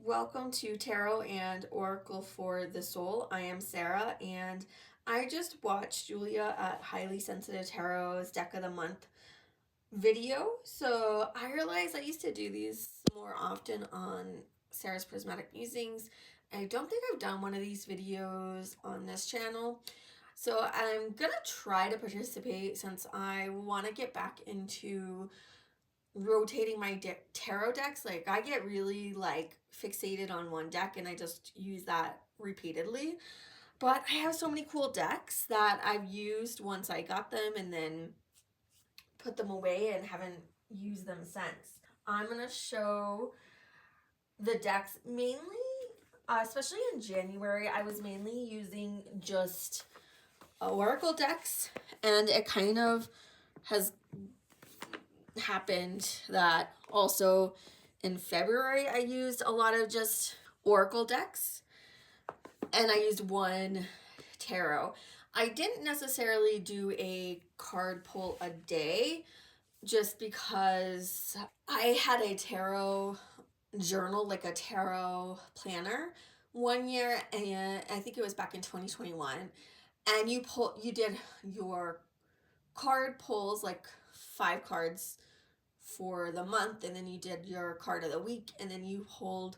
Welcome to Tarot and Oracle for the Soul. I am Sarah, and I just watched Julia at Highly Sensitive Tarot's Deck of the Month video. So I realized I used to do these more often on Sarah's Prismatic Musings. I don't think I've done one of these videos on this channel. So I'm gonna try to participate since I want to get back into rotating my tarot decks. Like, I get really fixated on one deck and I just use that repeatedly, but I have so many cool decks that I've used once I got them and then put them away and haven't used them since. I'm gonna show the decks mainly, especially in January. I was mainly using just Oracle decks, and it kind of has happened that also in February I used a lot of just Oracle decks, and I used one tarot. I didn't necessarily do a card pull a day just because I had a tarot journal, like a tarot planner one year, and I think it was back in 2021, and you did your card pulls, like 5 cards for the month, and then you did your card of the week, and then you hold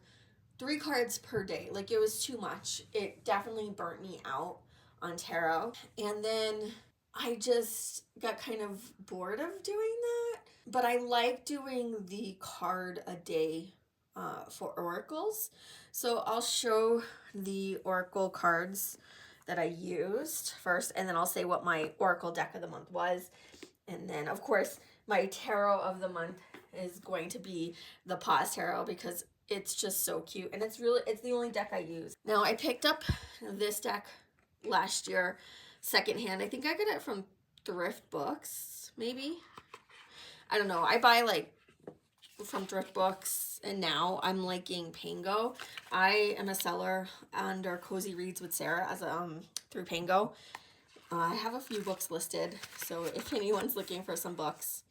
3 cards per day. Like, it was too much. It definitely burnt me out on tarot, and then I just got kind of bored of doing that. But I like doing the card a day for oracles. So I'll show the oracle cards that I used first, and then I'll say what my oracle deck of the month was. And then, of course, my tarot of the month is going to be the Pause Tarot because it's just so cute, and it's the only deck I use. Now, I picked up this deck last year secondhand. I think I got it from thrift books, maybe. I don't know. I buy from thrift books, and now I'm liking Pango. I am a seller under Cozy Reads with Sarah as through Pango. I have a few books listed, so if anyone's looking for some books.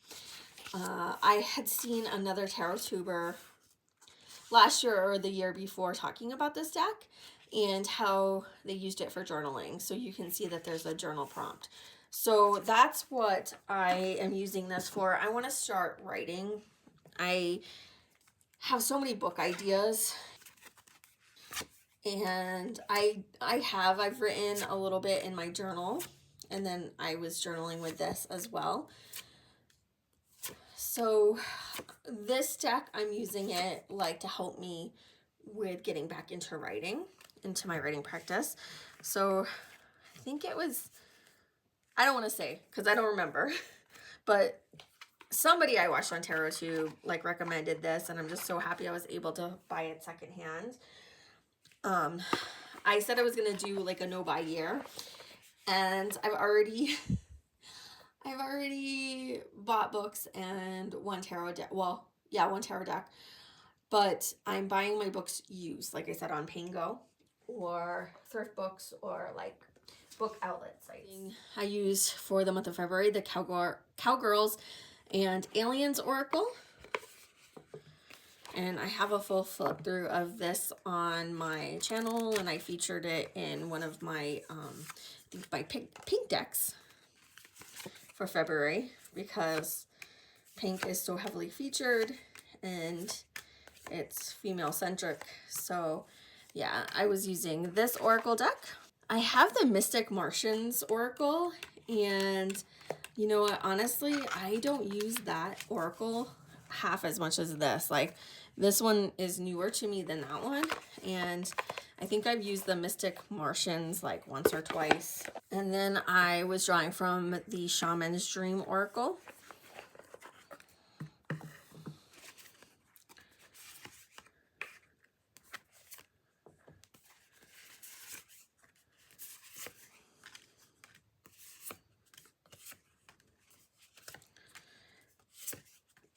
I had seen another tarot tuber last year or the year before talking about this deck and how they used it for journaling. So you can see that there's a journal prompt. So that's what I am using this for. I want to start writing. I have so many book ideas, and I've written a little bit in my journal, and then I was journaling with this as well. So this deck, I'm using it to help me with getting back into my writing practice. So I think it was, I don't want to say because I don't remember, but somebody I watched on TarotTube recommended this, and I'm just so happy I was able to buy it secondhand. I said I was gonna do a no buy year, and I've already bought books and one tarot deck. Well, yeah, one tarot deck, but I'm buying my books used, like I said, on Pango or thrift books or book outlet sites. I use for the month of February the Cowgirls and Aliens Oracle. And I have a full flip through of this on my channel, and I featured it in one of my my pink decks for February because pink is so heavily featured and it's female centric. So yeah, I was using this oracle deck. I have the Mystic Martians Oracle, and you know what, honestly, I don't use that oracle half as much as this. This one is newer to me than that one, and I think I've used the Mystic Martians once or twice. And then I was drawing from the Shaman's Dream Oracle.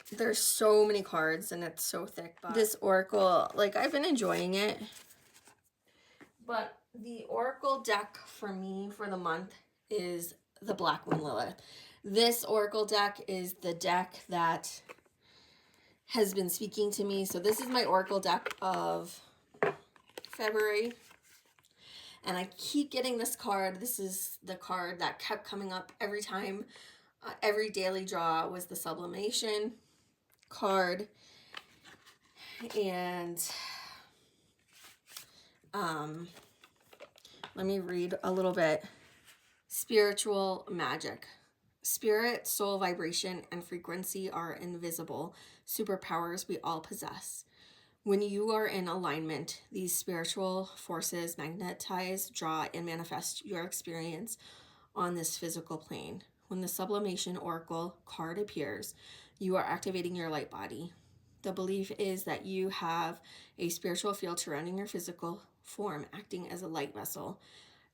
There's so many cards and it's so thick, but this oracle, I've been enjoying it. But the oracle deck for me for the month is the Black Wing Lilith. This oracle deck is the deck that has been speaking to me. So this is my Oracle deck of February. And I keep getting this card. This is the card that kept coming up every time. Every daily draw was the sublimation card. And let me read a little bit. Spiritual magic. Spirit, soul, vibration, and frequency are invisible superpowers we all possess. When you are in alignment, these spiritual forces magnetize, draw, and manifest your experience on this physical plane. When the sublimation oracle card appears, you are activating your light body. The belief is that you have a spiritual field surrounding your physical form, acting as a light vessel.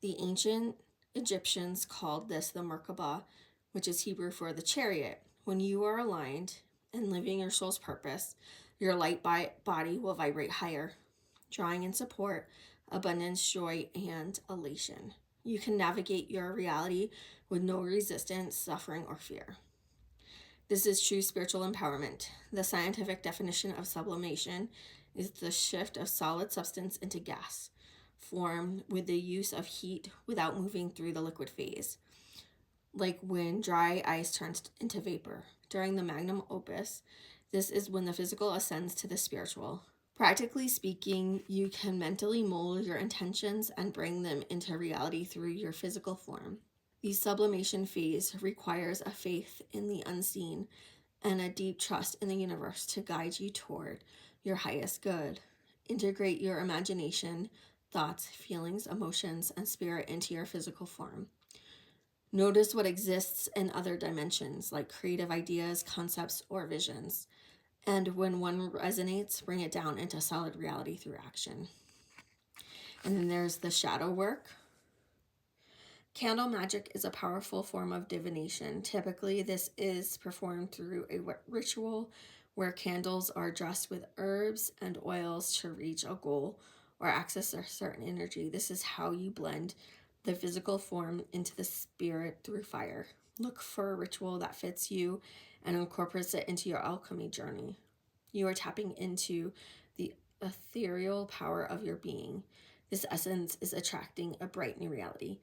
The ancient Egyptians called this the Merkabah, which is Hebrew for the chariot. When you are aligned and living your soul's purpose, your light body will vibrate higher, drawing in support, abundance, joy, and elation. You can navigate your reality with no resistance, suffering, or fear. This is true spiritual empowerment. The scientific definition of sublimation is the shift of solid substance into gas form with the use of heat without moving through the liquid phase, like when dry ice turns into vapor. During the magnum opus, this is when the physical ascends to the spiritual. Practically speaking, you can mentally mold your intentions and bring them into reality through your physical form. The sublimation phase requires a faith in the unseen and a deep trust in the universe to guide you toward your highest good. Integrate your imagination, thoughts, feelings, emotions, and spirit into your physical form. Notice what exists in other dimensions, like creative ideas, concepts, or visions. And when one resonates, bring it down into solid reality through action. And then there's the shadow work. Candle magic is a powerful form of divination. Typically, this is performed through a ritual where candles are dressed with herbs and oils to reach a goal or access a certain energy. This is how you blend the physical form into the spirit through fire. Look for a ritual that fits you and incorporates it into your alchemy journey. You are tapping into the ethereal power of your being. This essence is attracting a bright new reality,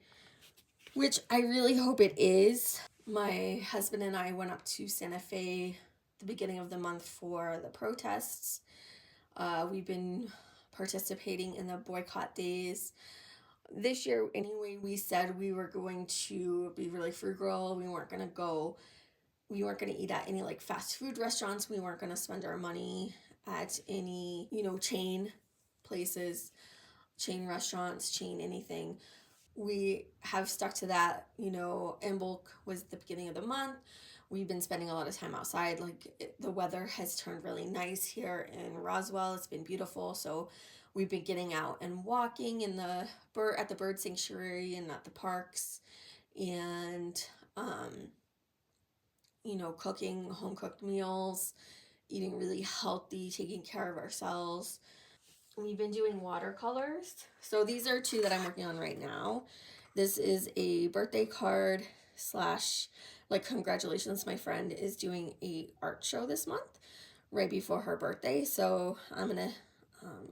which I really hope it is. My husband and I went up to Santa Fe the beginning of the month for the protests. We've been participating in the boycott days. This year, anyway, we said we were going to be really frugal. We weren't going to eat at any like fast food restaurants. We weren't going to spend our money at any, chain places, chain restaurants, chain anything. We have stuck to that. Imbolc was the beginning of the month. We've been spending a lot of time outside. The weather has turned really nice here in Roswell. It's been beautiful. So we've been getting out and walking at the bird sanctuary and at the parks, and cooking home cooked meals, eating really healthy, taking care of ourselves. We've been doing watercolors. So these are two that I'm working on right now. This is a birthday card / congratulations, my friend is doing a art show this month right before her birthday. So I'm going to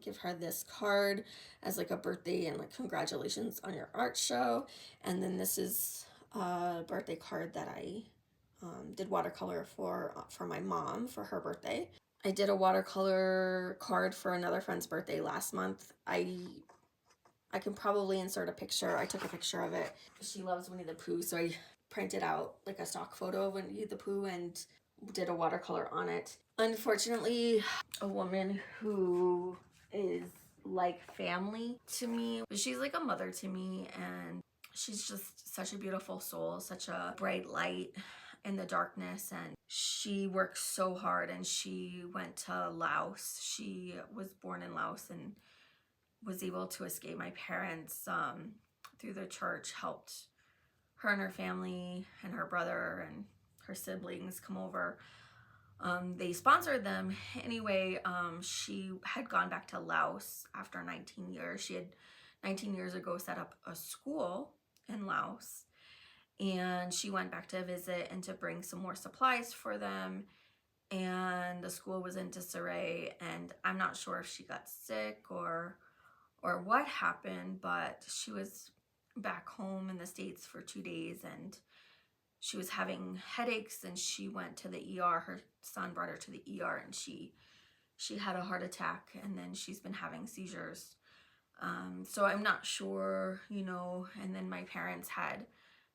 give her this card as like a birthday and like congratulations on your art show. And then this is a birthday card that I did watercolor for my mom for her birthday. I did a watercolor card for another friend's birthday last month. I can probably insert a picture. I took a picture of it. She loves Winnie the Pooh, so I printed out like a stock photo of Winnie the Pooh and did a watercolor on it. Unfortunately, a woman who is like family to me, she's like a mother to me, and she's just such a beautiful soul, such a bright light in the darkness, and she works so hard, and she went to Laos. She was born in Laos and was able to escape. My parents, through the church, helped her and her family and her brother and her siblings come over. They sponsored them. Anyway, she had gone back to Laos after 19 years. She had 19 years ago set up a school in Laos, and she went back to visit and to bring some more supplies for them. and the school was in disarray, and I'm not sure if she got sick or what happened, but she was back home in the States for 2 days, and she was having headaches, and she went to the ER. Her son brought her to the ER, and she had a heart attack, and then she's been having seizures. So I'm not sure, you know. And then my parents had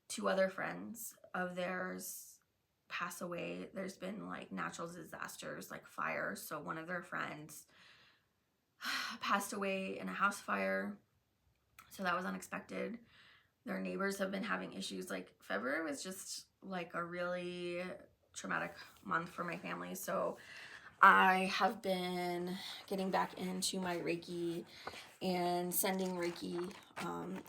2 other friends of theirs pass away. There's been like natural disasters like fires. So one of their friends passed away in a house fire. So that was unexpected. Their neighbors have been having issues. Like February was just like a really traumatic month for my family. So I have been getting back into my Reiki and sending Reiki.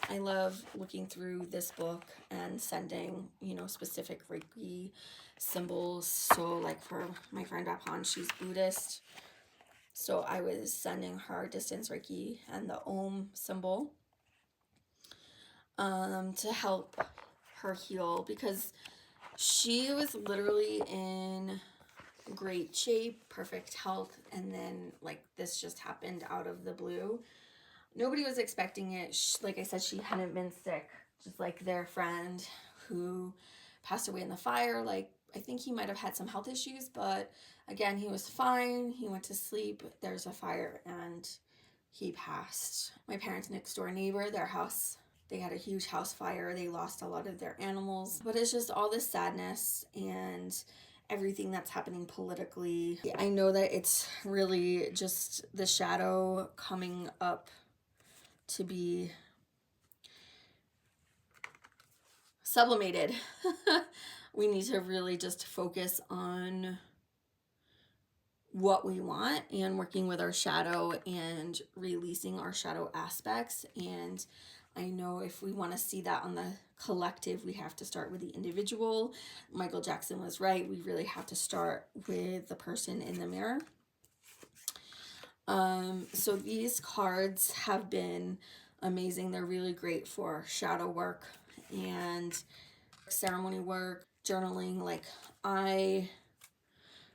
I love looking through this book and sending, you know, specific Reiki symbols. So like for my friend Bapan, she's Buddhist. So I was sending her distance Reiki and the Om symbol to help her heal, because she was literally in great shape, perfect health, and then like this just happened out of the blue. Nobody was expecting it. Like I said, she hadn't been sick, just like their friend who passed away in the fire. Like I think he might have had some health issues, but again, he was fine. He went to sleep. There's a fire and he passed. My parents' next door neighbor, their house, they had a huge house fire. They lost a lot of their animals. But it's just all this sadness and everything that's happening politically. I know that it's really just the shadow coming up to be sublimated. We need to really just focus on what we want and working with our shadow and releasing our shadow aspects. And I know if we want to see that on the collective, we have to start with the individual. Michael Jackson was right. We really have to start with the person in the mirror. So these cards have been amazing. They're really great for shadow work and ceremony work, journaling. Like I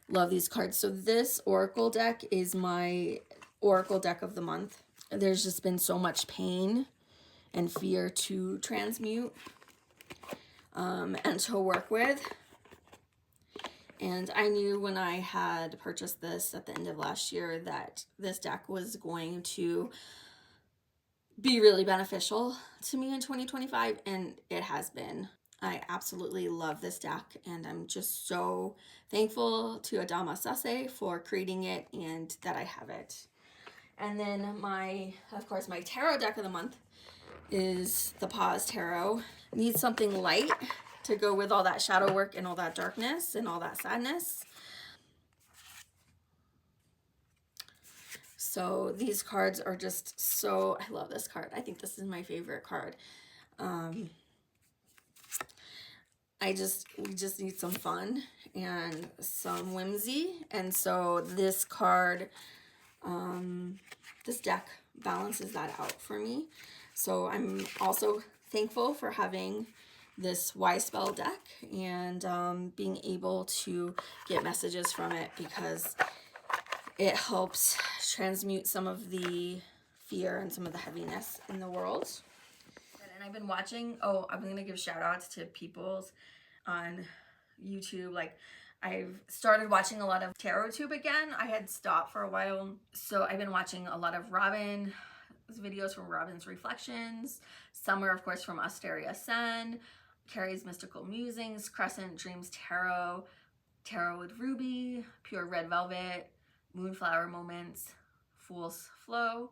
love these cards. So this oracle deck is my oracle deck of the month. There's just been so much pain and fear to transmute and to work with. And I knew when I had purchased this at the end of last year that this deck was going to be really beneficial to me in 2025, and it has been. I absolutely love this deck, and I'm just so thankful to Adama Sase for creating it and that I have it. And then of course, my tarot deck of the month is the Pause Tarot. Need something light to go with all that shadow work and all that darkness and all that sadness. So these cards are just so, I love this card. I think this is my favorite card. We just need some fun and some whimsy. And so this card, this deck balances that out for me. So I'm also thankful for having this Y Spell deck and being able to get messages from it, because it helps transmute some of the fear and some of the heaviness in the world. And I've been watching, I'm going to give shout outs to people's on YouTube. Like I've started watching a lot of TarotTube again. I had stopped for a while. So I've been watching a lot of Robin videos from Robin's Reflections. Summer, of course, from Asteria Sen. Carrie's Mystical Musings, Crescent Dreams Tarot, Tarot with Ruby, Pure Red Velvet, Moonflower Moments, Fool's Flow,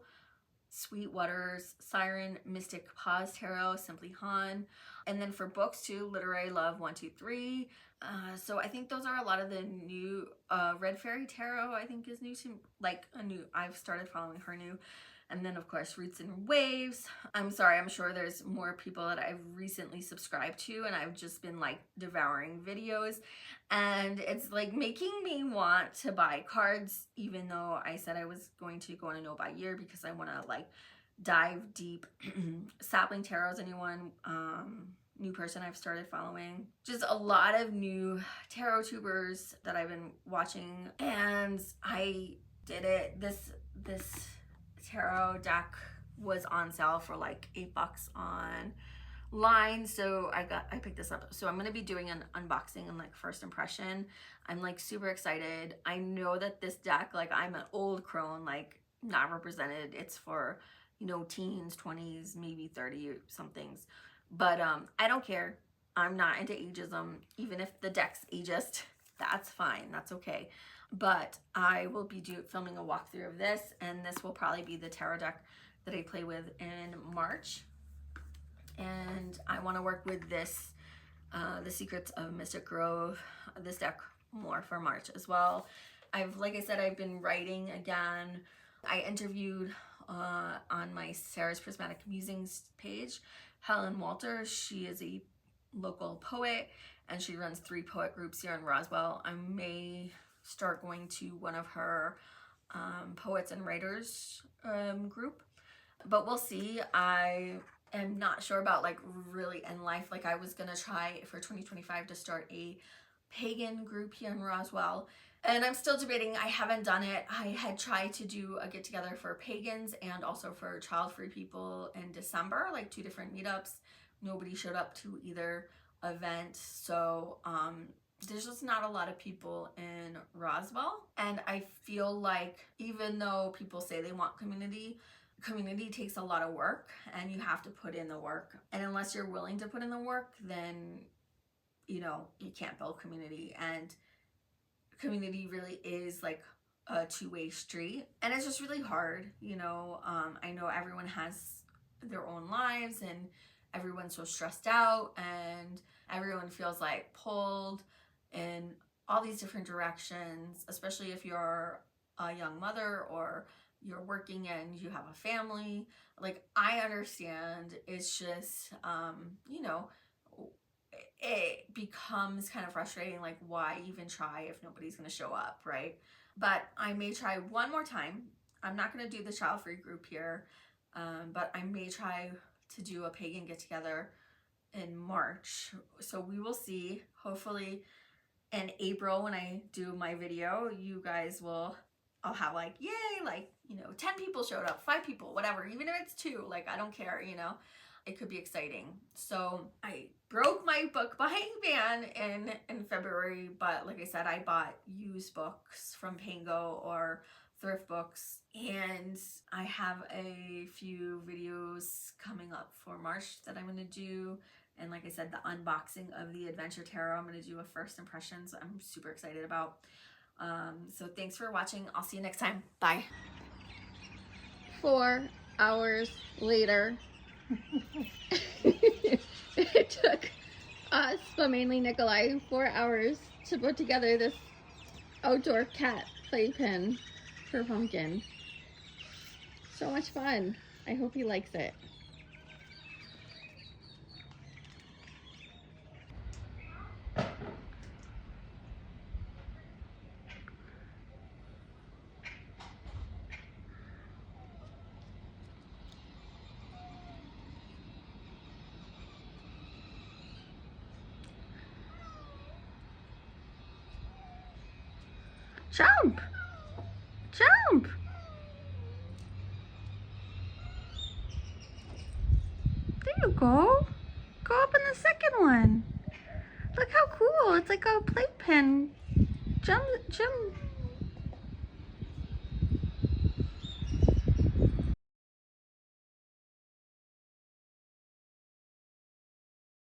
Sweet Waters, Siren, Mystic Pause Tarot, Simply Han. And then for books too, Literary Love 123. So I think those are a lot of the new, Red Fairy Tarot I think is new to, like I've started following her new. And then of course, Roots and Waves. I'm sorry, I'm sure there's more people that I've recently subscribed to, and I've just been like devouring videos. And it's like making me want to buy cards, even though I said I was going to go on a no buy year because I want to like dive deep. Sapling Tarot's a new one. new person I've started following. Just a lot of new tarot tubers that I've been watching, and I did it. This tarot deck was on sale for like $8 online, so I picked this up. So I'm gonna be doing an unboxing and like first impression. I'm like super excited. I know that this deck, like I'm an old crone, like not represented. It's for, you know, teens, 20s, maybe 30 somethings. But I don't care. I'm not into ageism. Even if the deck's ageist, that's fine. That's okay. But I will be filming a walkthrough of this, and this will probably be the tarot deck that I play with in March. And I want to work with this, The Secrets of Mystic Grove, this deck more for March as well. Like I said, I've been writing again. I interviewed on my Sarah's Prismatic Musings page, Helen Walter. She is a local poet, and she runs 3 poet groups here in Roswell. I may start going to one of her poets and writers group, but we'll see. I am not sure about like really in life. Like I was gonna try for 2025 to start a pagan group here in Roswell, and I'm still debating. I haven't done it. I had tried to do a get together for pagans and also for child-free people in December, like 2 different meetups. Nobody showed up to either event, so there's just not a lot of people in Roswell. And I feel like even though people say they want community takes a lot of work, and you have to put in the work. And unless you're willing to put in the work, then you know, you can't build community. And community really is like a 2-way street, and it's just really hard, you know. I know everyone has their own lives, and everyone's so stressed out, and everyone feels like pulled in all these different directions, especially if you're a young mother or you're working and you have a family. Like I understand, it's just you know, it becomes kind of frustrating, like why even try if nobody's going to show up, right? But I may try one more time. I'm not going to do the child-free group here, but I may try to do a pagan get-together in March. So we will see. Hopefully in April when I do my video, you guys will, I'll have like, yay, like, you know, 10 people showed up, 5 people, whatever, even if it's 2, like I don't care, you know. It could be exciting. So I broke my book buying ban in February, but like I said, I bought used books from Pango or thrift books, and I have a few videos coming up for March that I'm going to do. And like I said, the unboxing of the Adventure Tarot, I'm going to do a first impressions I'm super excited about. So thanks for watching. I'll see you next time. Bye. 4 hours later. It took us, but mainly Nikolai, 4 hours to put together this outdoor cat playpen for Pumpkin. So much fun. I hope he likes it. Jump! Jump! There you go. Go up in the second one. Look how cool. It's like a playpen. Jump, jump.